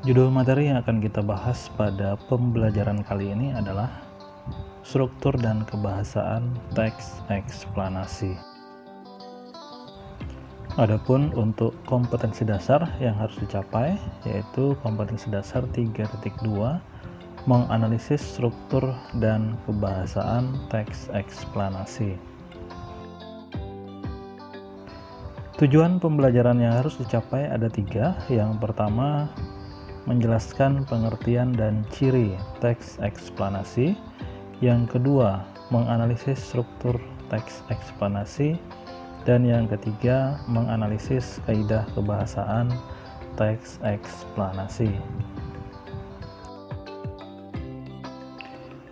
Judul materi yang akan kita bahas pada pembelajaran kali ini adalah struktur dan kebahasaan teks eksplanasi. Adapun untuk kompetensi dasar yang harus dicapai, yaitu kompetensi dasar 3.2, menganalisis struktur dan kebahasaan teks eksplanasi. Tujuan pembelajaran yang harus dicapai ada 3. Yang pertama, menjelaskan pengertian dan ciri teks eksplanasi. Yang kedua, menganalisis struktur teks eksplanasi. Dan yang ketiga, menganalisis kaidah kebahasaan teks eksplanasi.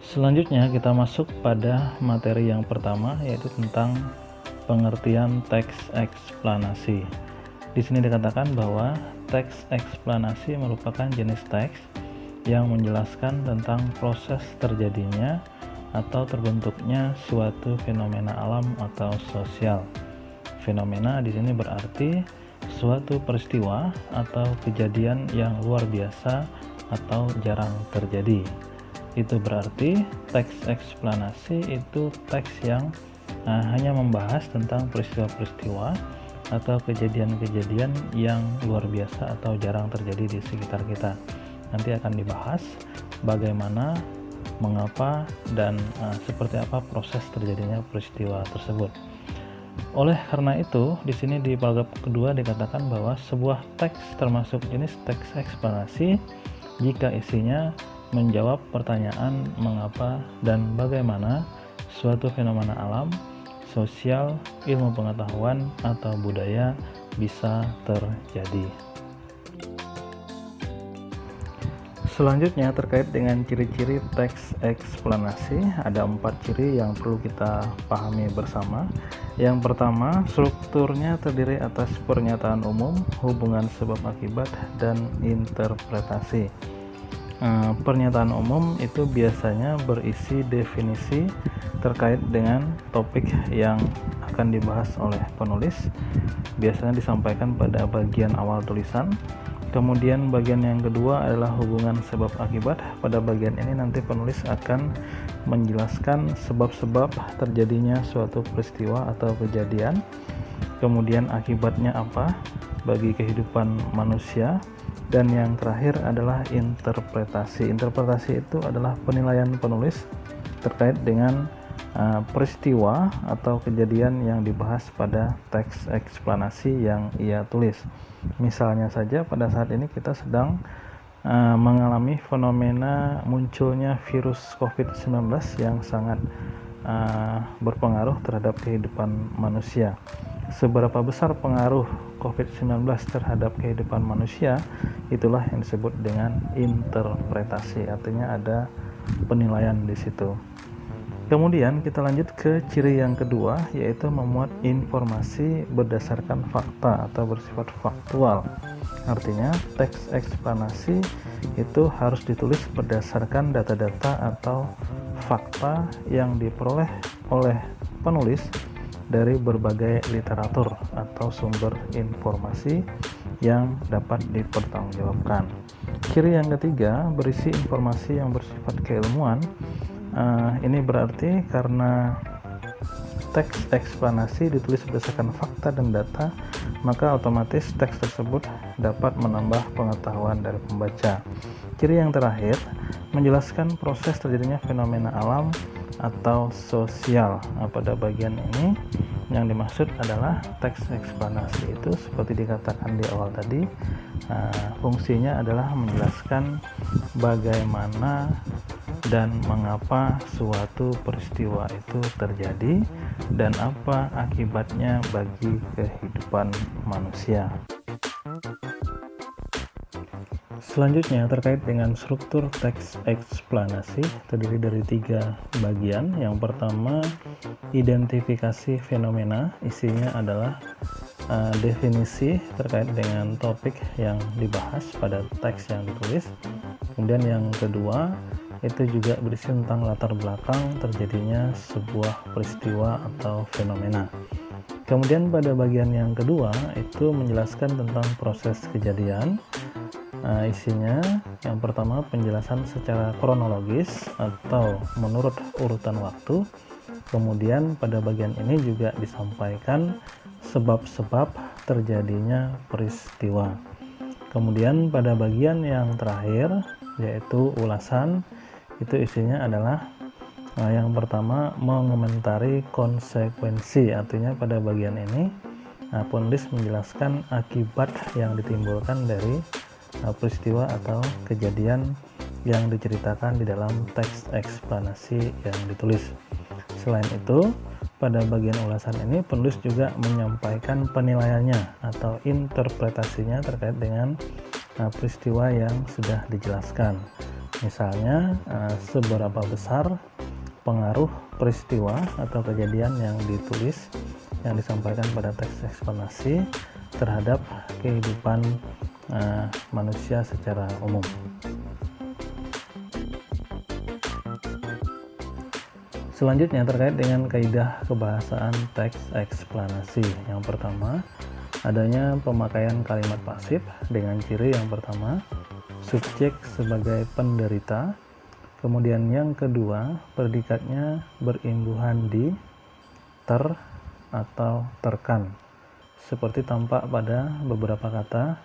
Selanjutnya kita masuk pada materi yang pertama, yaitu tentang pengertian teks eksplanasi. Di sini dikatakan bahwa teks eksplanasi merupakan jenis teks yang menjelaskan tentang proses terjadinya atau terbentuknya suatu fenomena alam atau sosial. Fenomena di sini berarti suatu peristiwa atau kejadian yang luar biasa atau jarang terjadi. Itu berarti teks eksplanasi itu teks yang hanya membahas tentang peristiwa-peristiwa atau kejadian-kejadian yang luar biasa atau jarang terjadi di sekitar kita. Nanti akan dibahas bagaimana, mengapa, dan seperti apa proses terjadinya peristiwa tersebut. Oleh karena itu, di sini di paragraf kedua dikatakan bahwa sebuah teks termasuk jenis teks eksplanasi jika isinya menjawab pertanyaan mengapa dan bagaimana suatu fenomena alam, sosial, ilmu pengetahuan, atau budaya bisa terjadi. Selanjutnya terkait dengan ciri-ciri teks eksplanasi, ada 4 ciri yang perlu kita pahami bersama. Yang pertama, strukturnya terdiri atas pernyataan umum, hubungan sebab akibat, dan interpretasi. Pernyataan umum itu biasanya berisi definisi terkait dengan topik yang akan dibahas oleh penulis, biasanya disampaikan pada bagian awal tulisan. Kemudian bagian yang kedua adalah hubungan sebab akibat. Pada bagian ini nanti penulis akan menjelaskan sebab-sebab terjadinya suatu peristiwa atau kejadian, kemudian akibatnya apa bagi kehidupan manusia. Dan yang terakhir adalah interpretasi. Interpretasi itu adalah penilaian penulis terkait dengan peristiwa atau kejadian yang dibahas pada teks eksplanasi yang ia tulis. Misalnya saja pada saat ini kita sedang mengalami fenomena munculnya virus COVID-19 yang sangat berpengaruh terhadap kehidupan manusia. Seberapa besar pengaruh COVID-19 terhadap kehidupan manusia, itulah yang disebut dengan interpretasi, artinya ada penilaian di situ. Kemudian kita lanjut ke ciri yang kedua, yaitu memuat informasi berdasarkan fakta atau bersifat faktual. Artinya teks eksplanasi itu harus ditulis berdasarkan data-data atau fakta yang diperoleh oleh penulis dari berbagai literatur atau sumber informasi yang dapat dipertanggungjawabkan. Ciri yang ketiga, berisi informasi yang bersifat keilmuan. Ini berarti karena teks eksplanasi ditulis berdasarkan fakta dan data, maka otomatis teks tersebut dapat menambah pengetahuan dari pembaca. Ciri yang terakhir, menjelaskan proses terjadinya fenomena alam atau sosial. Pada bagian ini yang dimaksud adalah teks eksplanasi itu seperti dikatakan di awal tadi, fungsinya adalah menjelaskan bagaimana dan mengapa suatu peristiwa itu terjadi dan apa akibatnya bagi kehidupan manusia. Selanjutnya terkait dengan struktur teks eksplanasi, terdiri dari 3 bagian. Yang pertama, identifikasi fenomena. Isinya adalah definisi terkait dengan topik yang dibahas pada teks yang ditulis. Kemudian yang kedua, itu juga berisi tentang latar belakang terjadinya sebuah peristiwa atau fenomena. Kemudian pada bagian yang kedua itu menjelaskan tentang proses kejadian. Isinya yang pertama penjelasan secara kronologis atau menurut urutan waktu. Kemudian pada bagian ini juga disampaikan sebab-sebab terjadinya peristiwa. Kemudian pada bagian yang terakhir yaitu ulasan, itu isinya adalah yang pertama mengomentari konsekuensi. Artinya pada bagian ini penulis menjelaskan akibat yang ditimbulkan dari peristiwa atau kejadian yang diceritakan di dalam teks eksplanasi yang ditulis. Selain itu, pada bagian ulasan ini penulis juga menyampaikan penilaiannya atau interpretasinya terkait dengan peristiwa yang sudah dijelaskan. Misalnya, seberapa besar pengaruh peristiwa atau kejadian yang ditulis yang disampaikan pada teks eksplanasi terhadap kehidupan manusia secara umum. Selanjutnya terkait dengan kaidah kebahasaan teks eksplanasi. Yang pertama, adanya pemakaian kalimat pasif dengan ciri yang pertama, subjek sebagai penderita. Kemudian yang kedua, predikatnya berimbuhan di, ter, atau terkan. Seperti tampak pada beberapa kata,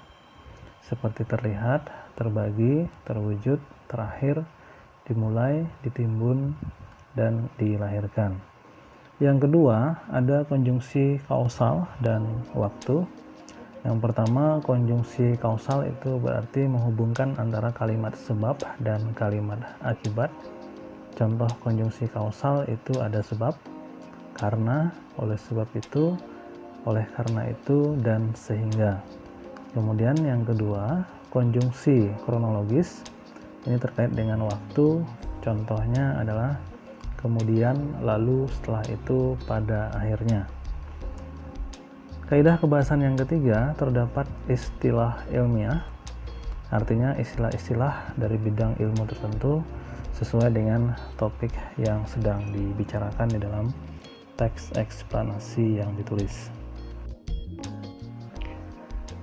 seperti terlihat, terbagi, terwujud, terakhir, dimulai, ditimbun, dan dilahirkan. Yang kedua, ada konjungsi kausal dan waktu. Yang pertama, konjungsi kausal itu berarti menghubungkan antara kalimat sebab dan kalimat akibat. Contoh konjungsi kausal itu ada sebab, karena, oleh sebab itu, oleh karena itu, dan sehingga. Kemudian yang kedua, konjungsi kronologis. Ini terkait dengan waktu. Contohnya adalah kemudian, lalu, setelah itu, pada akhirnya. Kaidah kebahasan yang ketiga, terdapat istilah ilmiah. Artinya istilah-istilah dari bidang ilmu tertentu sesuai dengan topik yang sedang dibicarakan di dalam teks eksplanasi yang ditulis.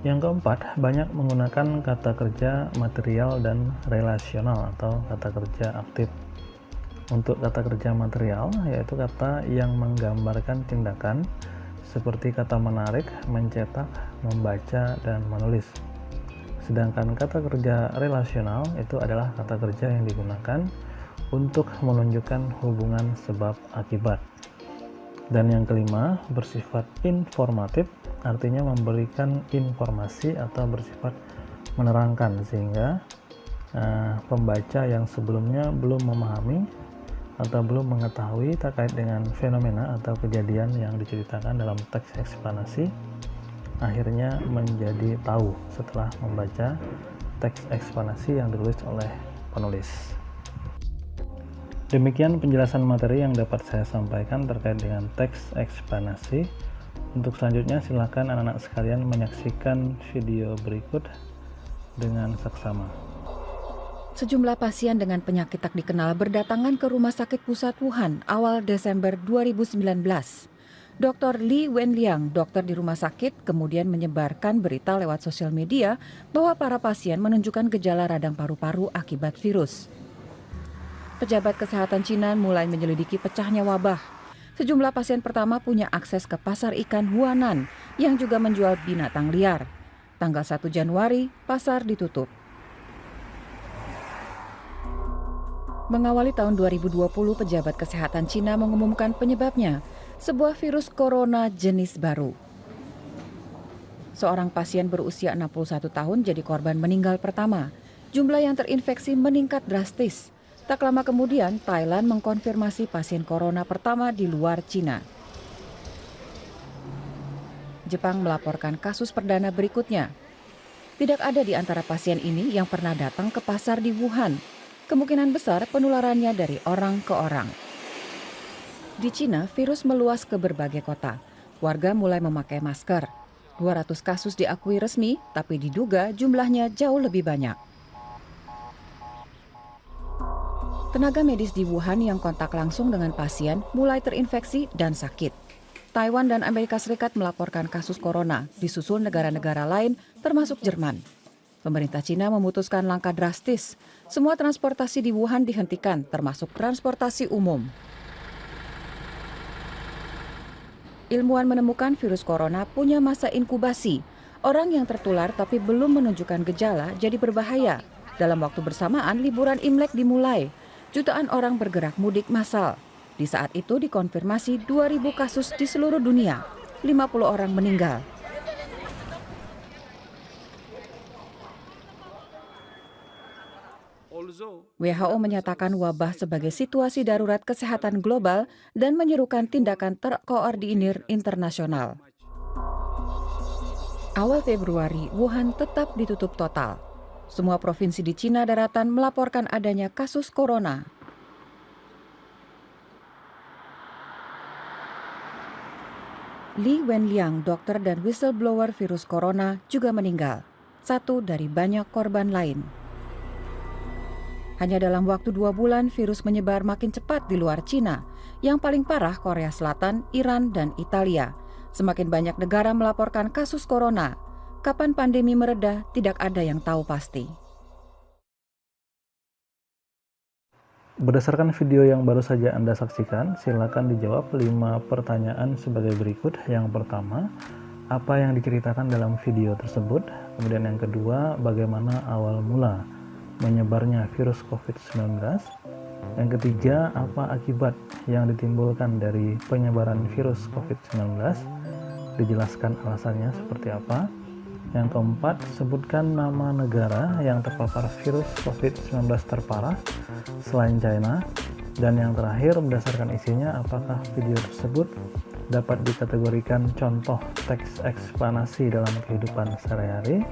Yang keempat, banyak menggunakan kata kerja material dan relasional atau kata kerja aktif. Untuk kata kerja material, yaitu kata yang menggambarkan tindakan, seperti kata menarik, mencetak, membaca, dan menulis. Sedangkan kata kerja relasional itu adalah kata kerja yang digunakan untuk menunjukkan hubungan sebab akibat. Dan yang kelima, bersifat informatif, artinya memberikan informasi atau bersifat menerangkan, sehingga pembaca yang sebelumnya belum memahami atau belum mengetahui terkait dengan fenomena atau kejadian yang diceritakan dalam teks eksplanasi, akhirnya menjadi tahu setelah membaca teks eksplanasi yang ditulis oleh penulis. Demikian penjelasan materi yang dapat saya sampaikan terkait dengan teks eksplanasi. Untuk selanjutnya silakan anak-anak sekalian menyaksikan video berikut dengan saksama. Sejumlah pasien dengan penyakit tak dikenal berdatangan ke Rumah Sakit Pusat Wuhan awal Desember 2019. Dr. Li Wenliang, dokter di rumah sakit, kemudian menyebarkan berita lewat sosial media bahwa para pasien menunjukkan gejala radang paru-paru akibat virus. Pejabat kesehatan Cina mulai menyelidiki pecahnya wabah. Sejumlah pasien pertama punya akses ke pasar ikan Huanan yang juga menjual binatang liar. Tanggal 1 Januari, pasar ditutup. Mengawali tahun 2020, pejabat kesehatan Cina mengumumkan penyebabnya, sebuah virus corona jenis baru. Seorang pasien berusia 61 tahun jadi korban meninggal pertama. Jumlah yang terinfeksi meningkat drastis. Tak lama kemudian, Thailand mengkonfirmasi pasien corona pertama di luar Cina. Jepang melaporkan kasus perdana berikutnya. Tidak ada di antara pasien ini yang pernah datang ke pasar di Wuhan. Kemungkinan besar penularannya dari orang ke orang. Di Cina, virus meluas ke berbagai kota. Warga mulai memakai masker. 200 kasus diakui resmi, tapi diduga jumlahnya jauh lebih banyak. Tenaga medis di Wuhan yang kontak langsung dengan pasien mulai terinfeksi dan sakit. Taiwan dan Amerika Serikat melaporkan kasus corona, disusul negara-negara lain termasuk Jerman. Pemerintah Cina memutuskan langkah drastis. Semua transportasi di Wuhan dihentikan, termasuk transportasi umum. Ilmuwan menemukan virus corona punya masa inkubasi. Orang yang tertular tapi belum menunjukkan gejala jadi berbahaya. Dalam waktu bersamaan, liburan Imlek dimulai. Jutaan orang bergerak mudik massal. Di saat itu dikonfirmasi 2.000 kasus di seluruh dunia. 50 orang meninggal. WHO menyatakan wabah sebagai situasi darurat kesehatan global dan menyerukan tindakan terkoordinir internasional. Awal Februari, Wuhan tetap ditutup total. Semua provinsi di Cina daratan melaporkan adanya kasus corona. Li Wenliang, dokter dan whistleblower virus corona, juga meninggal. Satu dari banyak korban lain. Hanya dalam waktu 2 bulan, virus menyebar makin cepat di luar Cina. Yang paling parah Korea Selatan, Iran, dan Italia. Semakin banyak negara melaporkan kasus corona. Kapan pandemi mereda, tidak ada yang tahu pasti. Berdasarkan video yang baru saja Anda saksikan, silakan dijawab 5 pertanyaan sebagai berikut. Yang pertama, apa yang diceritakan dalam video tersebut? Kemudian yang kedua, bagaimana awal mula menyebarnya virus COVID-19? Yang ketiga, apa akibat yang ditimbulkan dari penyebaran virus COVID-19? Dijelaskan alasannya seperti apa. Yang keempat, sebutkan nama negara yang terpapar virus COVID-19 terparah selain China. Dan yang terakhir, berdasarkan isinya, apakah video tersebut dapat dikategorikan contoh teks eksplanasi dalam kehidupan sehari-hari?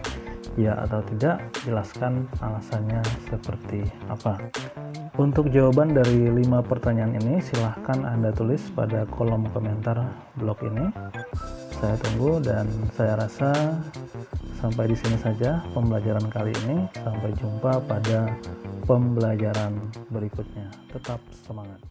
Ya atau tidak, jelaskan alasannya seperti apa. Untuk jawaban dari 5 pertanyaan ini, silahkan Anda tulis pada kolom komentar blog ini. Saya tunggu dan saya rasa sampai di sini saja pembelajaran kali ini. Sampai jumpa pada pembelajaran berikutnya. Tetap semangat.